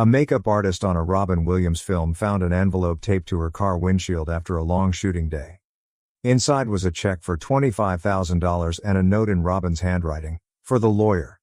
A makeup artist on a Robin Williams film found an envelope taped to her car windshield after a long shooting day. Inside was a check for $25,000 and a note in Robin's handwriting, "For the lawyer.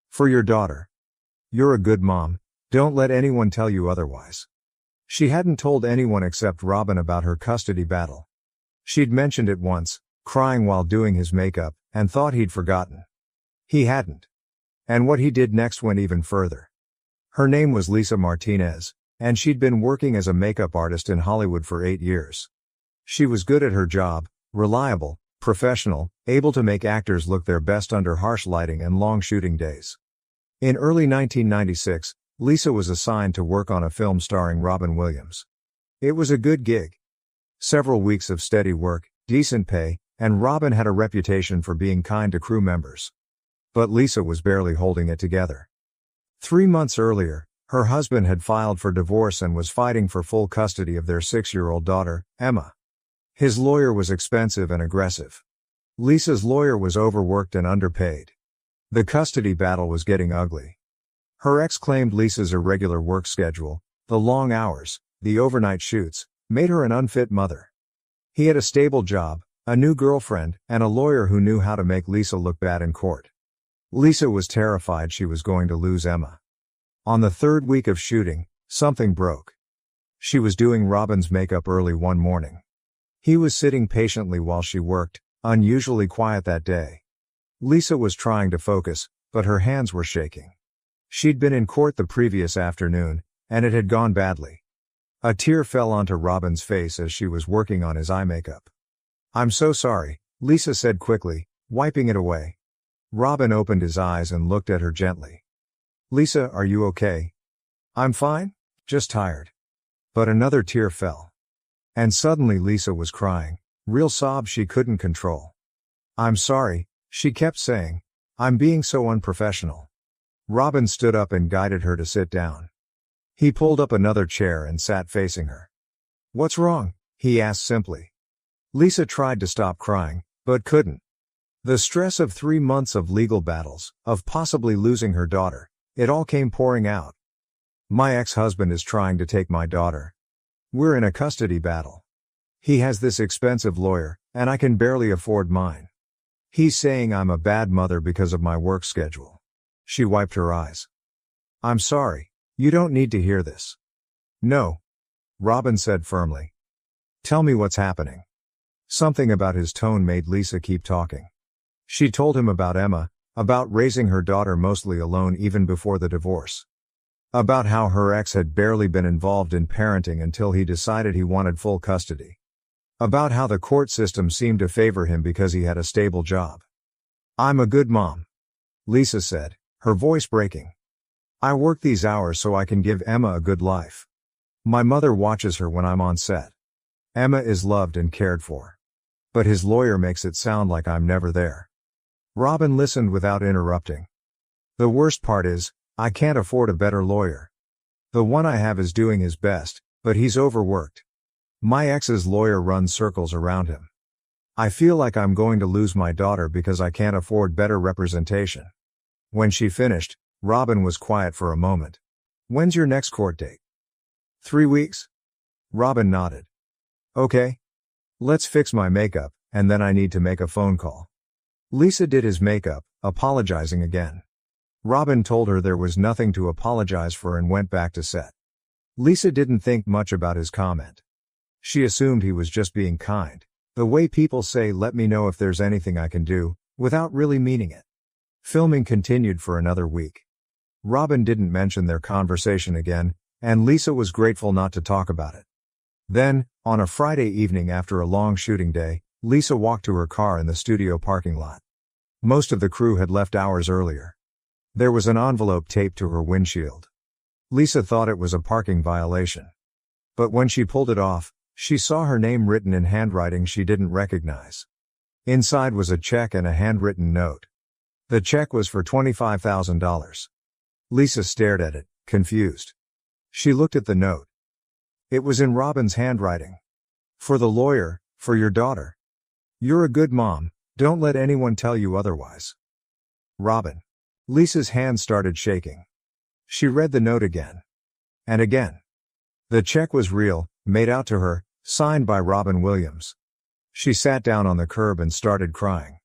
For your daughter. You're a good mom, don't let anyone tell you otherwise." She hadn't told anyone except Robin about her custody battle. She'd mentioned it once, crying while doing his makeup, and thought he'd forgotten. He hadn't. And what he did next went even further. Her name was Lisa Martinez, and she'd been working as a makeup artist in Hollywood for 8 years. She was good at her job, reliable, professional, able to make actors look their best under harsh lighting and long shooting days. In early 1996, Lisa was assigned to work on a film starring Robin Williams. It was a good gig. Several weeks of steady work, decent pay, and Robin had a reputation for being kind to crew members. But Lisa was barely holding it together. 3 months earlier, her husband had filed for divorce and was fighting for full custody of their 6-year-old daughter, Emma. His lawyer was expensive and aggressive. Lisa's lawyer was overworked and underpaid. The custody battle was getting ugly. Her ex claimed Lisa's irregular work schedule, the long hours, the overnight shoots, made her an unfit mother. He had a stable job, a new girlfriend, and a lawyer who knew how to make Lisa look bad in court. Lisa was terrified she was going to lose Emma. On the 3rd week of shooting, something broke. She was doing Robin's makeup early one morning. He was sitting patiently while she worked, unusually quiet that day. Lisa was trying to focus, but her hands were shaking. She'd been in court the previous afternoon, and it had gone badly. A tear fell onto Robin's face as she was working on his eye makeup. "I'm so sorry," Lisa said quickly, wiping it away. Robin opened his eyes and looked at her gently. "Lisa, are you okay?" "I'm fine, just tired." But another tear fell. And suddenly Lisa was crying, real sobs she couldn't control. "I'm sorry," she kept saying. "I'm being so unprofessional." Robin stood up and guided her to sit down. He pulled up another chair and sat facing her. "What's wrong?" he asked simply. Lisa tried to stop crying, but couldn't. The stress of 3 months of legal battles, of possibly losing her daughter, it all came pouring out. "My ex-husband is trying to take my daughter. We're in a custody battle. He has this expensive lawyer, and I can barely afford mine. He's saying I'm a bad mother because of my work schedule." She wiped her eyes. "I'm sorry, you don't need to hear this." "No," Robin said firmly. "Tell me what's happening." Something about his tone made Lisa keep talking. She told him about Emma, about raising her daughter mostly alone even before the divorce. About how her ex had barely been involved in parenting until he decided he wanted full custody. About how the court system seemed to favor him because he had a stable job. "I'm a good mom," Lisa said, her voice breaking. "I work these hours so I can give Emma a good life. My mother watches her when I'm on set. Emma is loved and cared for. But his lawyer makes it sound like I'm never there." Robin listened without interrupting. "The worst part is, I can't afford a better lawyer. The one I have is doing his best, but he's overworked. My ex's lawyer runs circles around him. I feel like I'm going to lose my daughter because I can't afford better representation." When she finished, Robin was quiet for a moment. "When's your next court date?" 3 weeks? Robin nodded. "Okay. Let's fix my makeup, and then I need to make a phone call." Lisa did his makeup, apologizing again. Robin told her there was nothing to apologize for and went back to set. Lisa didn't think much about his comment. She assumed he was just being kind, the way people say "let me know if there's anything I can do," without really meaning it. Filming continued for another week. Robin didn't mention their conversation again, and Lisa was grateful not to talk about it. Then, on a Friday evening after a long shooting day, Lisa walked to her car in the studio parking lot. Most of the crew had left hours earlier. There was an envelope taped to her windshield. Lisa thought it was a parking violation. But when she pulled it off, she saw her name written in handwriting she didn't recognize. Inside was a check and a handwritten note. The check was for $25,000. Lisa stared at it, confused. She looked at the note. It was in Robin's handwriting. "For the lawyer, for your daughter. You're a good mom, don't let anyone tell you otherwise. Robin." Lisa's hand started shaking. She read the note again. And again. The check was real, made out to her, signed by Robin Williams. She sat down on the curb and started crying.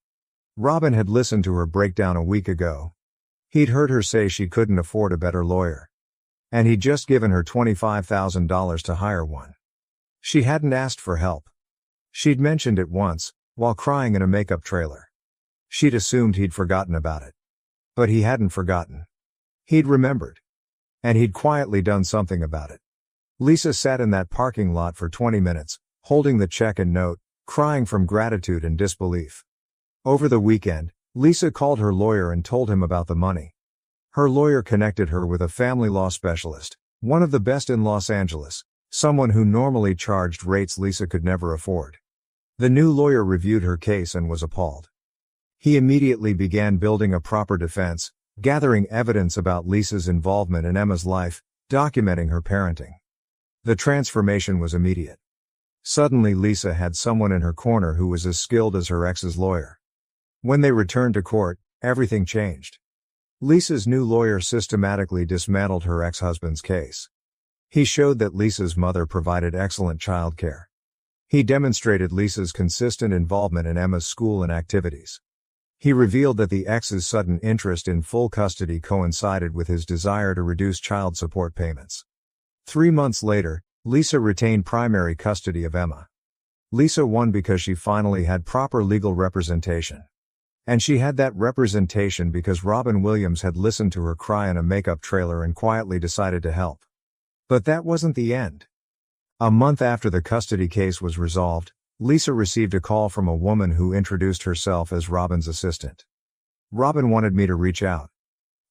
Robin had listened to her breakdown a week ago. He'd heard her say she couldn't afford a better lawyer. And he'd just given her $25,000 to hire one. She hadn't asked for help. She'd mentioned it once, while crying in a makeup trailer. She'd assumed he'd forgotten about it. But he hadn't forgotten. He'd remembered. And he'd quietly done something about it. Lisa sat in that parking lot for 20 minutes, holding the check and note, crying from gratitude and disbelief. Over the weekend, Lisa called her lawyer and told him about the money. Her lawyer connected her with a family law specialist, one of the best in Los Angeles, someone who normally charged rates Lisa could never afford. The new lawyer reviewed her case and was appalled. He immediately began building a proper defense, gathering evidence about Lisa's involvement in Emma's life, documenting her parenting. The transformation was immediate. Suddenly Lisa had someone in her corner who was as skilled as her ex's lawyer. When they returned to court, everything changed. Lisa's new lawyer systematically dismantled her ex-husband's case. He showed that Lisa's mother provided excellent childcare. He demonstrated Lisa's consistent involvement in Emma's school and activities. He revealed that the ex's sudden interest in full custody coincided with his desire to reduce child support payments. 3 months later, Lisa retained primary custody of Emma. Lisa won because she finally had proper legal representation. And she had that representation because Robin Williams had listened to her cry in a makeup trailer and quietly decided to help. But that wasn't the end. A month after the custody case was resolved, Lisa received a call from a woman who introduced herself as Robin's assistant. Robin wanted me to reach out.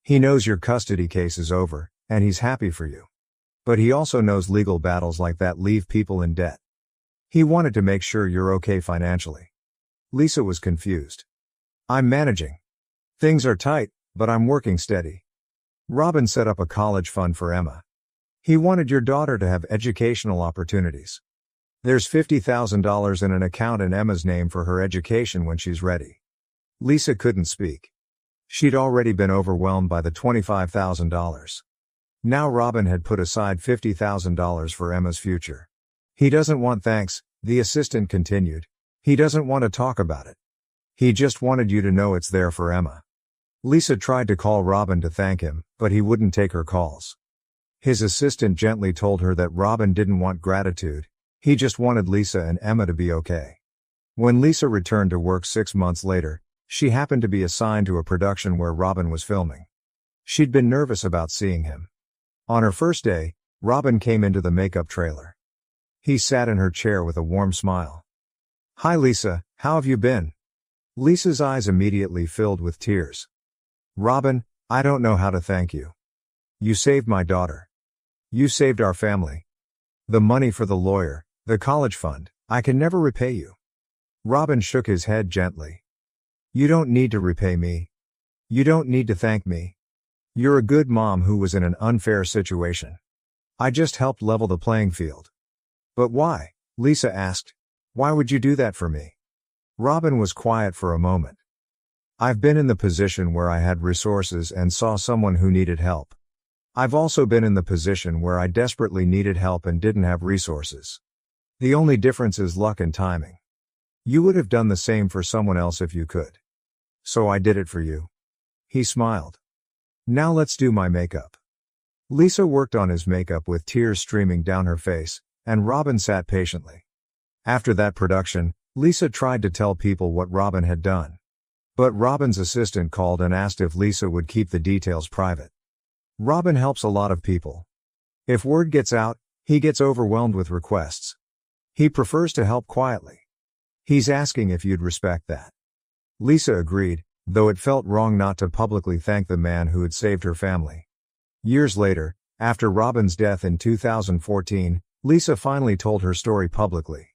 He knows your custody case is over, and he's happy for you. But he also knows legal battles like that leave people in debt. He wanted to make sure you're okay financially. Lisa was confused. I'm managing. Things are tight, but I'm working steady. Robin set up a college fund for Emma. He wanted your daughter to have educational opportunities. There's $50,000 in an account in Emma's name for her education when she's ready. Lisa couldn't speak. She'd already been overwhelmed by the $25,000. Now Robin had put aside $50,000 for Emma's future. He doesn't want thanks, the assistant continued. He doesn't want to talk about it. He just wanted you to know it's there for Emma. Lisa tried to call Robin to thank him, but he wouldn't take her calls. His assistant gently told her that Robin didn't want gratitude, he just wanted Lisa and Emma to be okay. When Lisa returned to work 6 months later, she happened to be assigned to a production where Robin was filming. She'd been nervous about seeing him. On her first day, Robin came into the makeup trailer. He sat in her chair with a warm smile. Hi Lisa, how have you been? Lisa's eyes immediately filled with tears. Robin, I don't know how to thank you. You saved my daughter. You saved our family. The money for the lawyer, the college fund, I can never repay you. Robin shook his head gently. You don't need to repay me. You don't need to thank me. You're a good mom who was in an unfair situation. I just helped level the playing field. But why? Lisa asked. Why would you do that for me? Robin was quiet for a moment. I've been in the position where I had resources and saw someone who needed help. I've also been in the position where I desperately needed help and didn't have resources. The only difference is luck and timing. You would have done the same for someone else if you could. So I did it for you. He smiled. Now let's do my makeup. Lisa worked on his makeup with tears streaming down her face, and Robin sat patiently. After that production, Lisa tried to tell people what Robin had done. But Robin's assistant called and asked if Lisa would keep the details private. Robin helps a lot of people. If word gets out, he gets overwhelmed with requests. He prefers to help quietly. He's asking if you'd respect that. Lisa agreed, though it felt wrong not to publicly thank the man who had saved her family. Years later, after Robin's death in 2014, Lisa finally told her story publicly.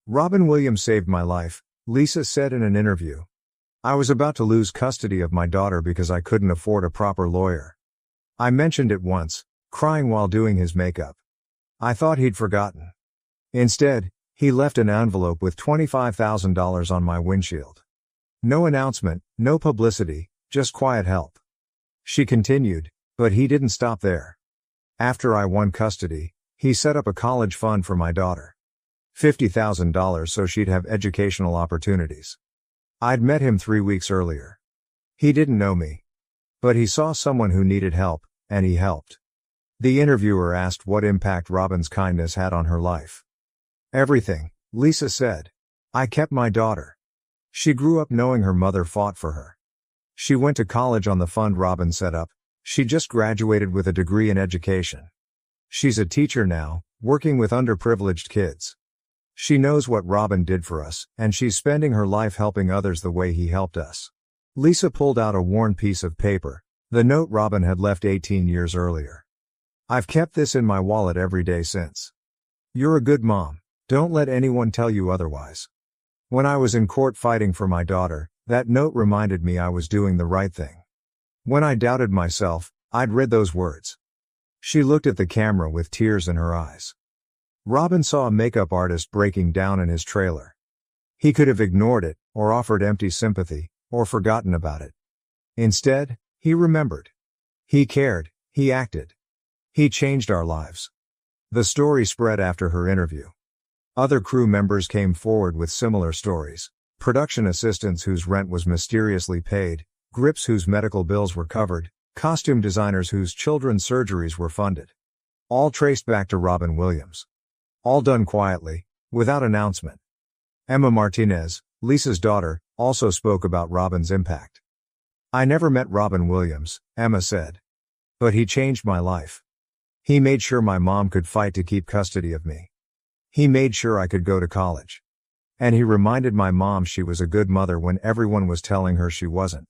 Robin Williams saved my life, Lisa said in an interview. I was about to lose custody of my daughter because I couldn't afford a proper lawyer. I mentioned it once, crying while doing his makeup. I thought he'd forgotten. Instead, he left an envelope with $25,000 on my windshield. No announcement, no publicity, just quiet help. She continued, but he didn't stop there. After I won custody, he set up a college fund for my daughter. $50,000 so she'd have educational opportunities. I'd met him 3 weeks earlier. He didn't know me. But he saw someone who needed help, and he helped. The interviewer asked what impact Robin's kindness had on her life. Everything, Lisa said. I kept my daughter. She grew up knowing her mother fought for her. She went to college on the fund Robin set up. She just graduated with a degree in education. She's a teacher now, working with underprivileged kids. She knows what Robin did for us, and she's spending her life helping others the way he helped us. Lisa pulled out a worn piece of paper, the note Robin had left 18 years earlier. I've kept this in my wallet every day since. You're a good mom. Don't let anyone tell you otherwise. When I was in court fighting for my daughter, that note reminded me I was doing the right thing. When I doubted myself, I'd read those words. She looked at the camera with tears in her eyes. Robin saw a makeup artist breaking down in his trailer. He could have ignored it, or offered empty sympathy, or forgotten about it. Instead, he remembered. He cared, he acted. He changed our lives. The story spread after her interview. Other crew members came forward with similar stories. Production assistants whose rent was mysteriously paid, grips whose medical bills were covered, costume designers whose children's surgeries were funded. All traced back to Robin Williams. All done quietly, without announcement. Emma Martinez, Lisa's daughter, also spoke about Robin's impact. I never met Robin Williams, Emma said. But he changed my life. He made sure my mom could fight to keep custody of me. He made sure I could go to college. And he reminded my mom she was a good mother when everyone was telling her she wasn't.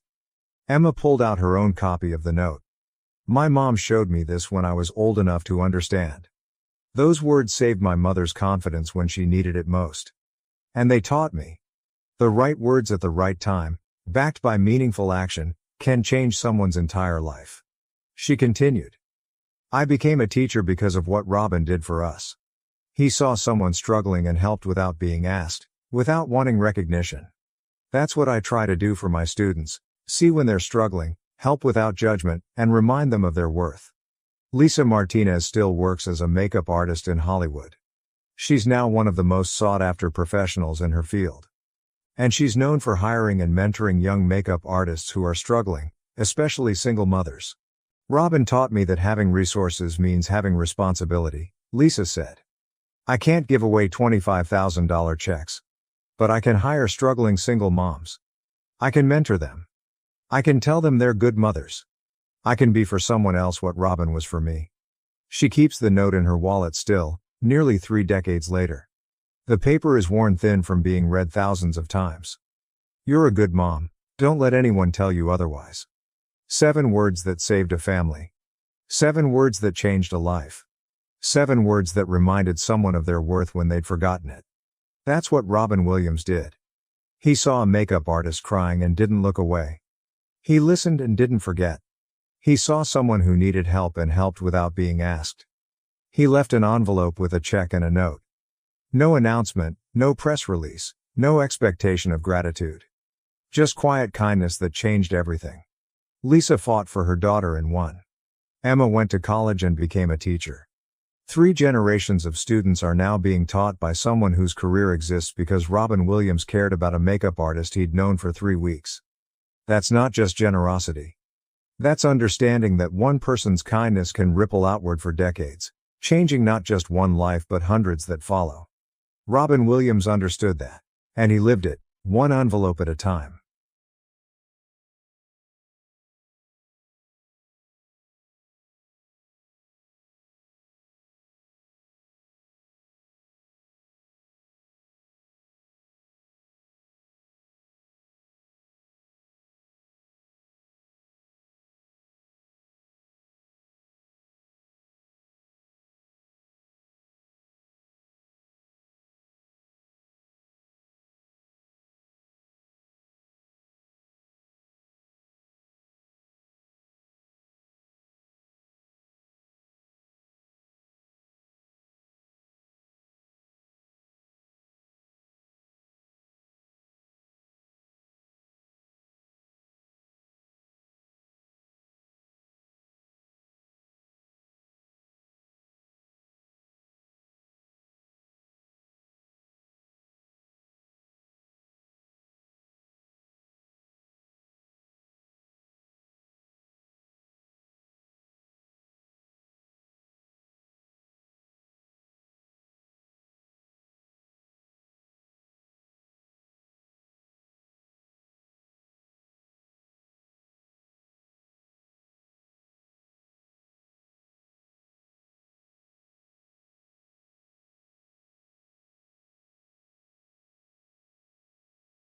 Emma pulled out her own copy of the note. My mom showed me this when I was old enough to understand. Those words saved my mother's confidence when she needed it most. And they taught me. The right words at the right time, backed by meaningful action, can change someone's entire life. She continued. I became a teacher because of what Robin did for us. He saw someone struggling and helped without being asked, without wanting recognition. That's what I try to do for my students. See when they're struggling, help without judgment, and remind them of their worth. Lisa Martinez still works as a makeup artist in Hollywood. She's now one of the most sought-after professionals in her field. And she's known for hiring and mentoring young makeup artists who are struggling, especially single mothers. Robin taught me that having resources means having responsibility, Lisa said. I can't give away $25,000 checks. But I can hire struggling single moms. I can mentor them. I can tell them they're good mothers. I can be for someone else what Robin was for me. She keeps the note in her wallet still, nearly 3 decades later. The paper is worn thin from being read thousands of times. You're a good mom. Don't let anyone tell you otherwise. 7 words that saved a family. 7 words that changed a life. 7 words that reminded someone of their worth when they'd forgotten it. That's what Robin Williams did. He saw a makeup artist crying and didn't look away. He listened and didn't forget. He saw someone who needed help and helped without being asked. He left an envelope with a check and a note. No announcement, no press release, no expectation of gratitude. Just quiet kindness that changed everything. Lisa fought for her daughter and won. Emma went to college and became a teacher. 3 generations of students are now being taught by someone whose career exists because Robin Williams cared about a makeup artist he'd known for 3 weeks. That's not just generosity. That's understanding that one person's kindness can ripple outward for decades, changing not just one life but hundreds that follow. Robin Williams understood that. And he lived it, one envelope at a time.